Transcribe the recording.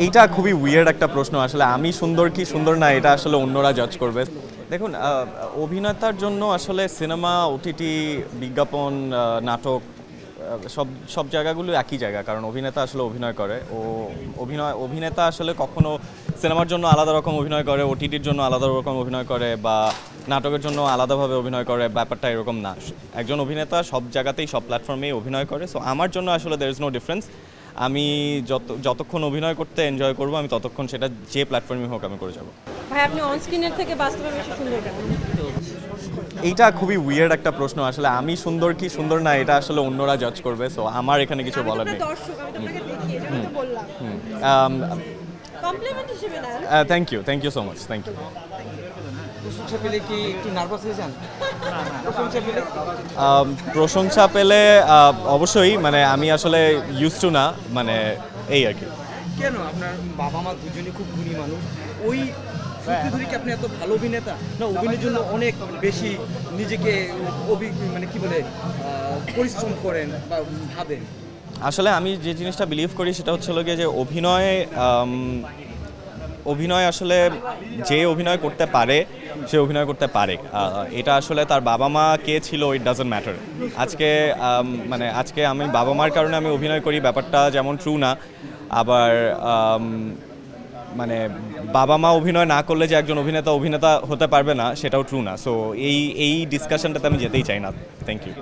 এইটা খুবই উইয়ার্ড একটা প্রশ্ন। আসলে আমি সুন্দর কি সুন্দর না এটা আসলে অন্যরা জাজ করবে। দেখুন, অভিনেতার জন্য আসলে সিনেমা, ওটিটি, বিজ্ঞাপন, নাটক, সব সব জায়গাগুলো একই জায়গা। কারণ অভিনেতা আসলে অভিনয় করে। অভিনেতা আসলে কখনো সিনেমার জন্য আলাদা রকম অভিনয় করে, ওটিটির জন্য আলাদা রকম অভিনয় করে, বা নাটকের জন্য আলাদাভাবে অভিনয় করে। ব্যাপারটা এরকম না। একজন অভিনেতা সব জায়গাতেই, সব প্ল্যাটফর্মেই অভিনয় করে। সো আমার জন্য আসলে দের ইজ নো ডিফারেন্স। আমি যতক্ষণ অভিনয় করতে এনজয় করব, আমি ততক্ষণ সেটা যে প্ল্যাটফর্মে হোক আমি করে যাব। ভাই, আপনি অন স্ক্রিনের থেকে বাস্তবে বেশি সুন্দর কেন? এইটা খুবই উইয়ার্ড একটা প্রশ্ন। আসলে আমি সুন্দর কি সুন্দর না এটা আসলে অন্যরা জাজ করবে। সো আমার এখানে কিছু বলার নেই। দর্শক, আমি তো আপনাকে দেখি, এজন্য তো বললাম। কমপ্লিমেন্ট হিসেবে না। Thank you so much, thank you. প্রশংসা পেলে কি একটু নার্ভাস হয়ে যান? প্রশংসা পেলে অবশ্যই, মানে আমি আসলে ইউজ টু না, মানে এই আর কি। কেন আপনার বাবা মা দুজনই খুব গুণী মানুষ, ওই সত্যি ধরে কি আপনি এত ভালো অভিনেতা, না অভিনয়ের জন্য অনেক বেশি নিজেকে মানে কি বলে পরিশ্রম করেন বা ভাবেন? আসলে আমি যে জিনিসটা বিলিভ করি সেটা হচ্ছিল গিয়ে যে অভিনয় আসলে যে অভিনয় করতে পারে সে অভিনয় করতে পারে। এটা আসলে তার বাবা মা কে ছিল, ইট ডাজন্ট ম্যাটার। আজকে আমি বাবা মার কারণে আমি অভিনয় করি, ব্যাপারটা যেমন ট্রু না। আবার মানে বাবা মা অভিনয় না করলে যে একজন অভিনেতা হতে পারবে না, সেটাও ট্রু না। সো এই ডিসকাশনটাতে আমি যেতেই চাই না। Thank you.